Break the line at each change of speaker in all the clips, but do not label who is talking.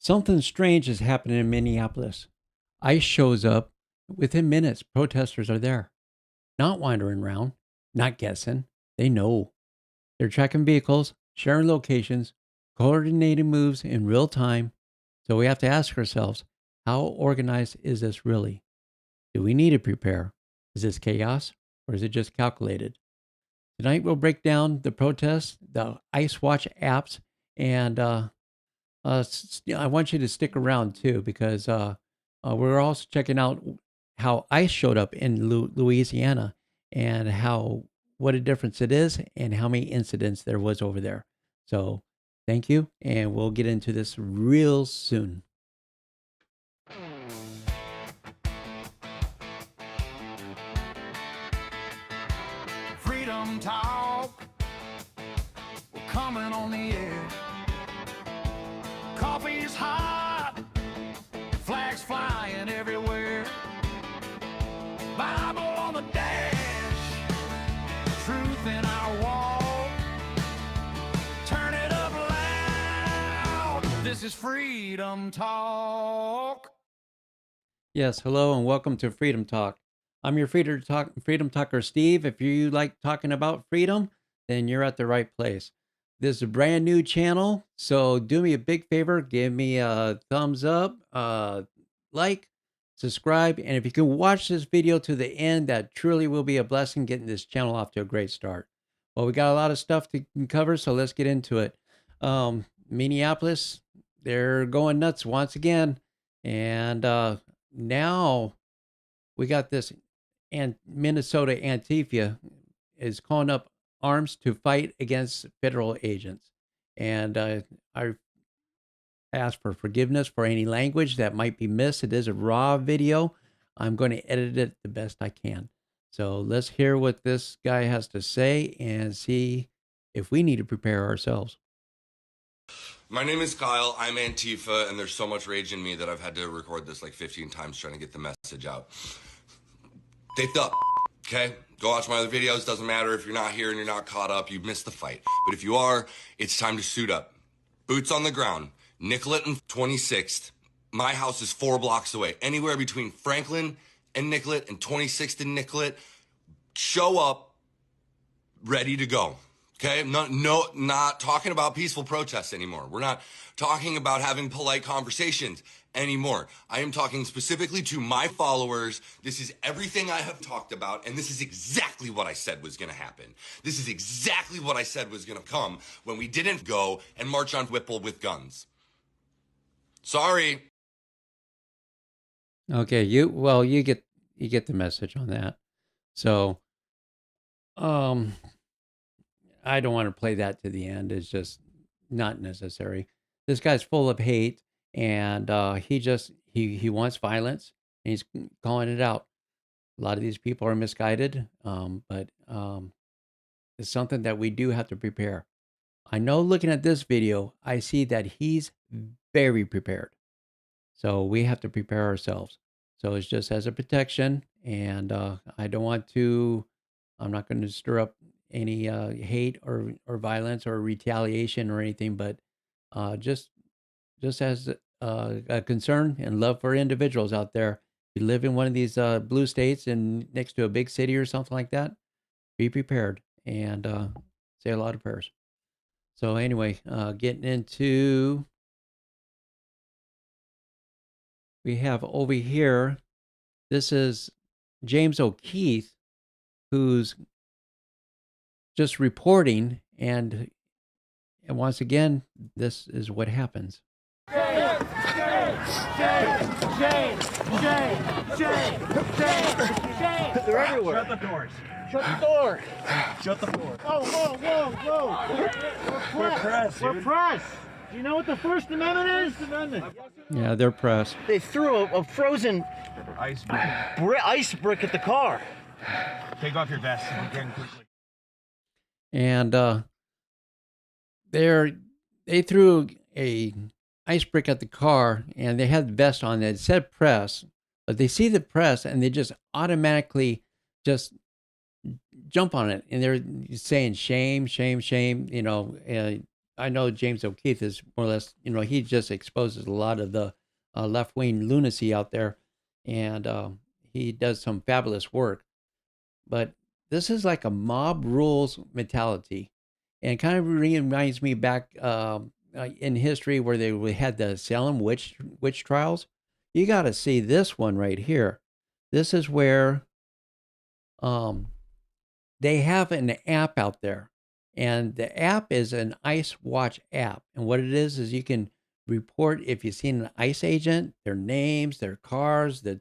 Something strange is happening in Minneapolis. ICE shows up. Within minutes, protesters are there. Not wandering around, not guessing. They know. They're tracking vehicles, sharing locations, coordinating moves in real time. So we have to ask ourselves, how organized is this really? Do we need to prepare? Is this chaos or is it just calculated? Tonight we'll break down the protests, the ICE Watch apps, and I want you to stick around too because we're also checking out how ICE showed up in Louisiana and how what a difference it is and how many incidents there was over there. So thank you, and we'll get into this real soon.
Freedom Talk, we're coming on the air. Coffee's hot, flags flying everywhere. Bible on the dash, truth in our walk. Turn it up loud, this is Freedom Talk.
Yes, hello and welcome to Freedom Talk. I'm your Freedom Talker, Steve. If you like talking about freedom, then you're at the right place. This is a brand new channel, so do me a big favor, give me a thumbs up, like, subscribe, and if you can watch this video to the end, that truly will be a blessing getting this channel off to a great start. Well, we got a lot of stuff to cover, so let's get into it. Minneapolis, they're going nuts once again, and now we got this, and Minnesota Antifa is calling up arms to fight against federal agents. And I ask for forgiveness for any language that might be missed. It is a raw video. I'm going to edit it the best I can. So let's hear what this guy has to say and see if we need to prepare ourselves.
My name is Kyle. I'm Antifa, and there's so much rage in me that I've had to record this like 15 times trying to get the message out. They up, okay? Go watch my other videos. Doesn't matter if you're not here and you're not caught up. You missed the fight. But if you are, it's time to suit up. Boots on the ground. Nicollet and 26th. My house is 4 blocks away. Anywhere between Franklin and Nicollet and 26th and Nicollet. Show up, ready to go. Okay, not talking about peaceful protests anymore. We're not talking about having polite conversations anymore. I am talking specifically to my followers. This is everything I have talked about, and this is exactly what I said was going to happen. This is exactly what I said was going to come when we didn't go and march on Whipple with guns. Sorry.
Okay, you get the message on that. So, I don't want to play that to the end. It's just not necessary. This guy's full of hate, and he wants violence, and he's calling it out. A lot of these people are misguided, but it's something that we do have to prepare. I know looking at this video, I see that he's very prepared. So we have to prepare ourselves. So it's just as a protection, and I don't want to. I'm not going to stir up any hate or violence or retaliation or anything, but just as a concern and love for individuals out there. If you live in one of these blue states and next to a big city or something like that, be prepared and say a lot of prayers. So anyway, getting into, we have over here, this is James O'Keefe, who's just reporting, and once again, this is what happens.
Shame!
They're everywhere.
Shut the doors.
Shut the door.
Shut the door.
Whoa.
We're pressed,
We're
dude.
pressed. Do you know what the First Amendment is?
Yeah, they're pressed.
They threw a frozen
Ice.
ice brick at the car.
Take off your vest again quickly.
And they threw a ice brick at the car, and they had the vest on that said press, but they see the press and they just automatically just jump on it, and they're saying shame, shame, shame. I know James O'Keefe is more or less, he just exposes a lot of the left wing lunacy out there, and he does some fabulous work. But this is like a mob rules mentality, and kind of reminds me back in history where we had the Salem witch trials. You got to see this one right here. This is where um, they have an app out there, and the app is an ICE Watch app. And what it is you can report if you've seen an ICE agent, their names, their cars, the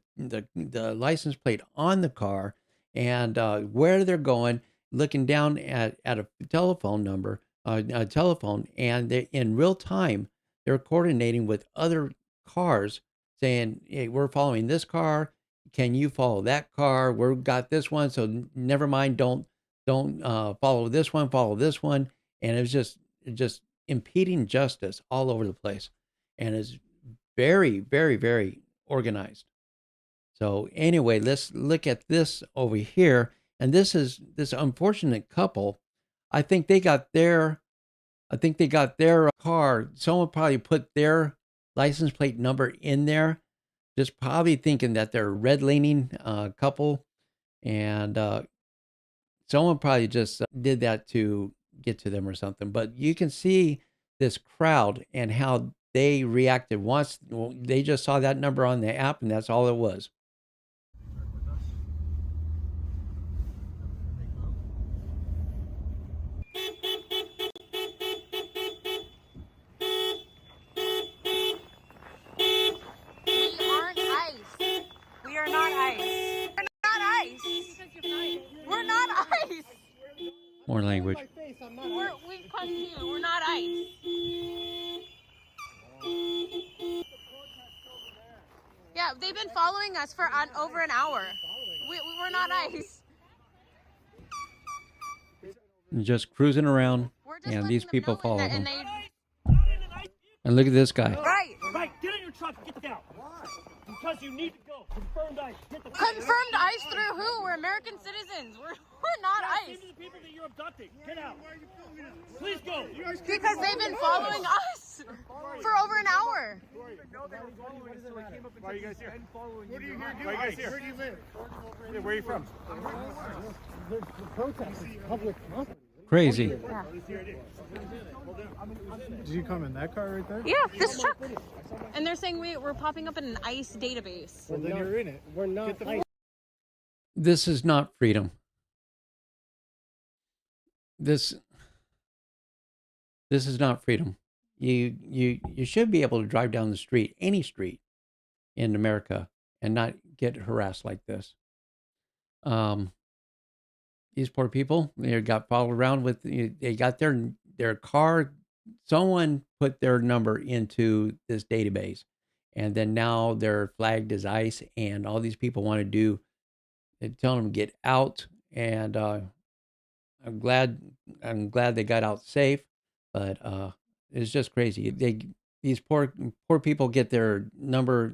license plate on the car, and where they're going. Looking down at a telephone number, a telephone, and they in real time they're coordinating with other cars, saying, "Hey, we're following this car. Can you follow that car? We've got this one, so never mind. Don't follow this one, follow this one." And it was just impeding justice all over the place, and is very, very, very organized. So anyway, let's look at this over here. And this is this unfortunate couple. I think they got their car. Someone probably put their license plate number in there, just probably thinking that they're a red laning couple, and someone probably just did that to get to them or something. But you can see this crowd and how they reacted once they just saw that number on the app, and that's all it was.
We aren't ice. We are not ice. We're not ice. We're not ice.
More language.
We come here. We're not ice. Yeah, they've been following us for over an hour. We're not ice.
Just cruising around,
We're just
and
letting
these
them
people
know
follow
and
them.
they
And look at this guy.
right.
Right, get in your truck and get down. Why? Because you need to go. Confirmed ice. Get the
Confirmed ice through who? We're American citizens. We're not ice.
These are the people that you're abducting. Get out. Please go.
Because they've been following us for over an hour.
Why are you guys here? What are you here doing? Why are you guys here? Where do you live? Where are you from? The protest is public property.
Crazy.
Yeah.
Did you come in that car right there?
Yeah, this truck. And they're saying we're popping up in an ICE database.
Well, then you're in it. We're not.
This is not freedom. This is not freedom. You should be able to drive down the street, any street in America, and not get harassed like this. These poor people, they got followed around with, they got their car. Someone put their number into this database, and then now they're flagged as ICE, and all these people want to do, they tell them to get out. And I'm glad they got out safe, but it's just crazy. These poor people get their number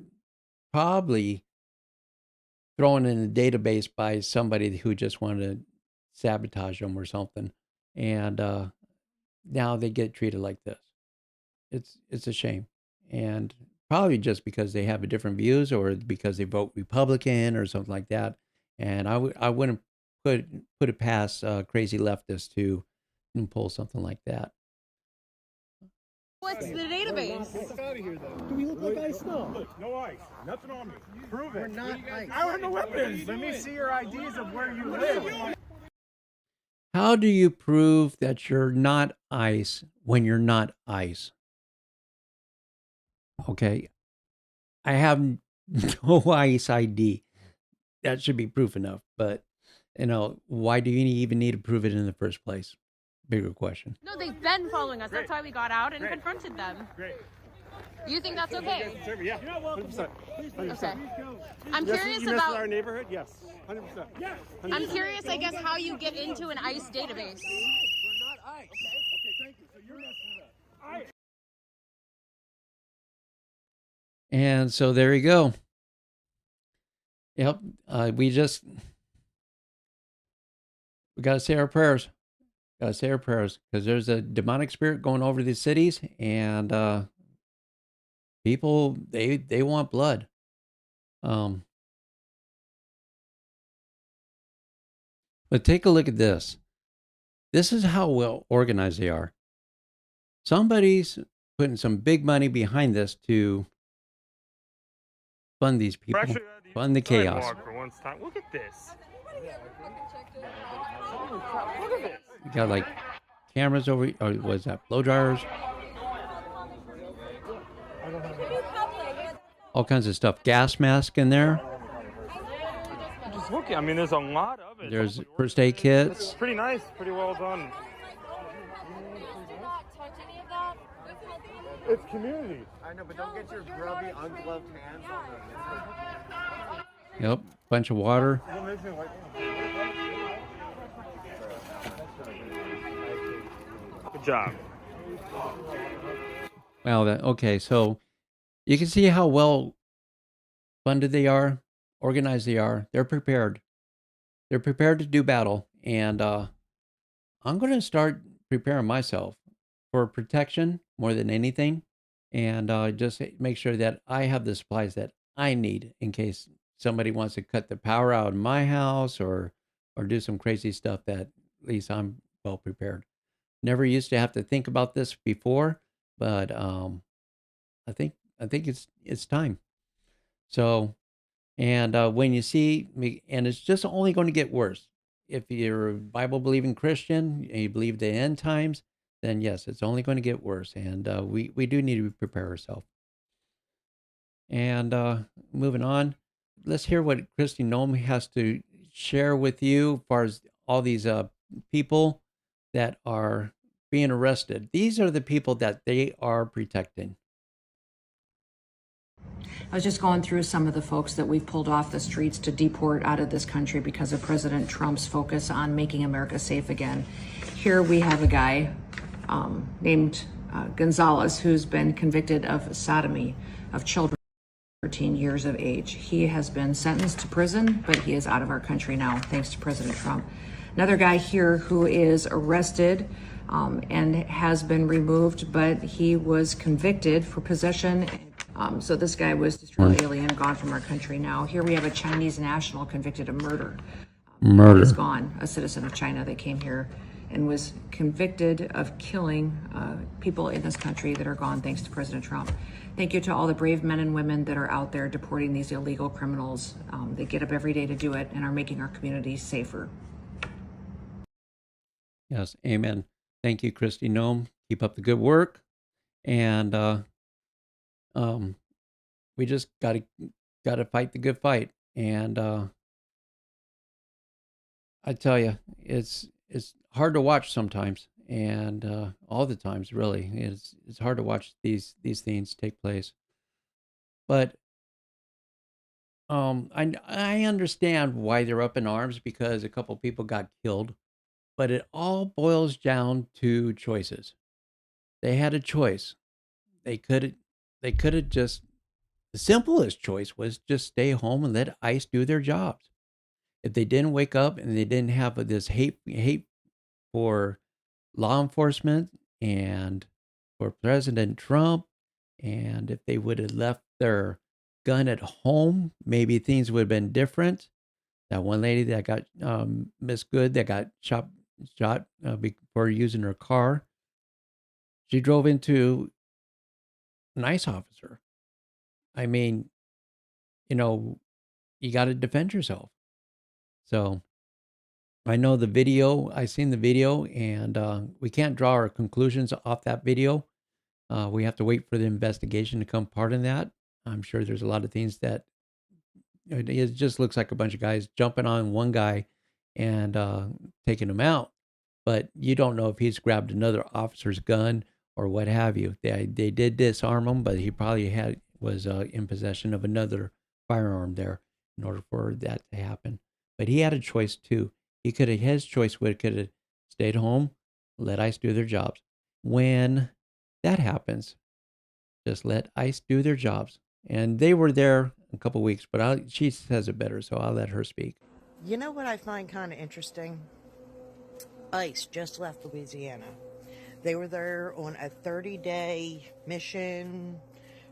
probably thrown in the database by somebody who just wanted to sabotage them or something, and now they get treated like this. It's a shame, and probably just because they have a different views or because they vote Republican or something like that. And I wouldn't put it past crazy leftists to pull something like that.
What's the database?
Get out of here, then. Do we look like ice? No.
No ice. Nothing on me. Prove it.
We're not ice.
I don't have no weapons. Let me see your IDs of where you live.
How do you prove that you're not ICE when you're not ICE? Okay, I have no ICE ID. That should be proof enough. But why do you even need to prove it in the first place? Bigger question.
No, they've been following us.
Great.
That's why we got out and
Great.
confronted them.
Great.
You think that's okay?
Yeah. You're not welcome. 100%.
Okay. I'm
Yes,
curious
you mess with our
about.
neighborhood? Yes. 100%. Yes.
I'm curious, I guess, how you get into an ICE database.
We're not ice. Okay, thank you. So you're messing it up.
And so there you go. Yep. We got to say our prayers. Gotta say our prayers because there's a demonic spirit going over these cities, and people they want blood. Um, but take a look at this. This is how well organized they are. Somebody's putting some big money behind this to fund these
We're
people,
actually at the
fund the chaos.
sidewalk for once time. Look at this. Look at this.
You got like cameras over, or was that blow dryers? All kinds of stuff. Gas mask in there.
Just look. I mean, there's a lot of it.
There's first aid kits.
It's pretty nice. Pretty well done.
It's community.
I know, but don't get your grubby, ungloved hands on them.
Yep, bunch of water.
Good job.
Wow, okay, so you can see how well funded they are, organized they are. They're prepared. They're prepared to do battle, and I'm going to start preparing myself for protection more than anything, and just make sure that I have the supplies that I need in case somebody wants to cut the power out in my house or do some crazy stuff. That at least I'm well prepared. Never used to have to think about this before, but I think it's time. So, and when you see me, and it's just only going to get worse. If you're a Bible believing Christian and you believe the end times, then yes, it's only going to get worse, and we do need to prepare ourselves. And moving on, let's hear what Christy Nome has to share with you as far as all these people that are being arrested. These are the people that they are protecting.
I was just going through some of the folks that we've pulled off the streets to deport out of this country because of President Trump's focus on making America safe again. Here we have a guy named Gonzalez, who's been convicted of sodomy of children 13 years of age. He has been sentenced to prison, but he is out of our country now, thanks to President Trump. Another guy here who is arrested and has been removed, but he was convicted for possession. So this guy was destroyed alien, gone from our country now. Here we have a Chinese national convicted of murder.
Murder.
He's gone, a citizen of China that came here and was convicted of killing people in this country that are gone thanks to President Trump. Thank you to all the brave men and women that are out there deporting these illegal criminals. They get up every day to do it and are making our communities safer.
Yes, amen. Thank you, Christy Nome. Keep up the good work. And we just gotta fight the good fight. And I tell you, it's hard to watch sometimes, and all the times really. It's hard to watch these things take place. But I understand why they're up in arms because a couple people got killed, but it all boils down to choices. They had a choice. They could have just, the simplest choice was just stay home and let ICE do their jobs. If they didn't wake up and they didn't have this hate for law enforcement and for President Trump, and if they would have left their gun at home, maybe things would have been different. That one lady that got Miss Good that got shot before using her car, she drove into an ICE officer. I mean, you know, you got to defend yourself. So I know the video, I seen the video, and we can't draw our conclusions off that video. We have to wait for the investigation to come part in that. I'm sure there's a lot of things that it just looks like a bunch of guys jumping on one guy and taking him out. But you don't know if he's grabbed another officer's gun or what have you. They did disarm him, but he probably was in possession of another firearm there in order for that to happen. But he had a choice too. His choice could have stayed home, let ICE do their jobs. When that happens, just let ICE do their jobs. And they were there a couple weeks, but she says it better, so I'll let her speak.
You know what I find kind of interesting? ICE just left Louisiana. They were there on a 30-day mission,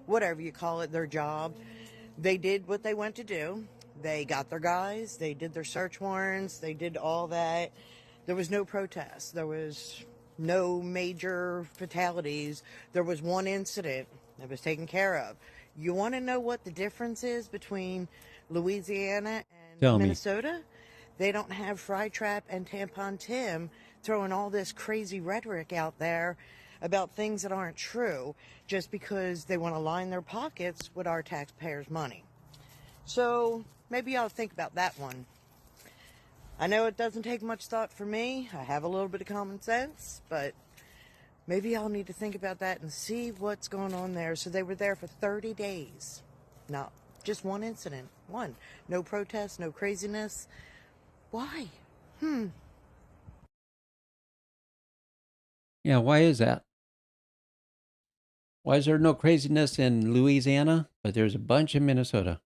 whatever you call it, their job. They did what they went to do. They got their guys, they did their search warrants, they did all that. There was no protest. There was no major fatalities. There was one incident that was taken care of. You want to know what the difference is between Louisiana and
Tell me.
Minnesota? They don't have Fry Trap and Tampon Tim throwing all this crazy rhetoric out there about things that aren't true just because they want to line their pockets with our taxpayers' money. So maybe I'll think about that one. I know it doesn't take much thought for me. I have a little bit of common sense, but maybe I'll need to think about that and see what's going on there. So they were there for 30 days. Not just one incident. One. No protests, no craziness. Why?
Yeah, why is that? Why is there no craziness in Louisiana, but there's a bunch in Minnesota?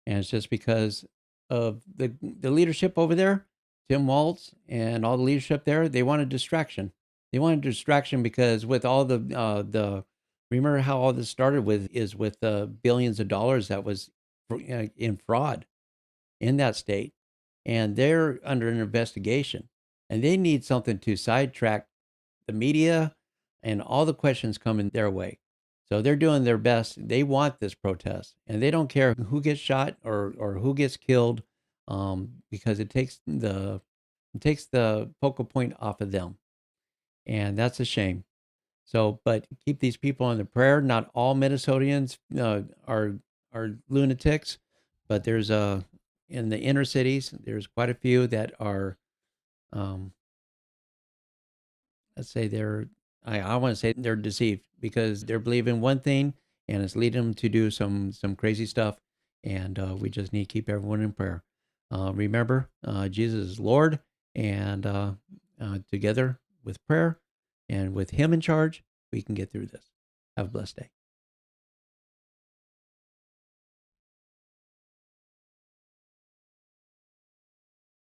And it's just because of the leadership over there, Tim Walz and all the leadership there. They want a distraction. They want a distraction because with all the remember how all this started with billions of dollars that was in fraud in that state, and they're under an investigation, and they need something to sidetrack the media and all the questions coming their way. So they're doing their best. They want this protest, and they don't care who gets shot or who gets killed, because it takes the focal point off of them, and that's a shame. So, but keep these people in the prayer. Not all Minnesotans are lunatics, but there's in the inner cities, there's quite a few that are, um, let's say I want to say they're deceived because they're believing one thing and it's leading them to do some crazy stuff. And we just need to keep everyone in prayer. Remember, Jesus is Lord, and together with prayer and with Him in charge, we can get through this. Have a blessed day.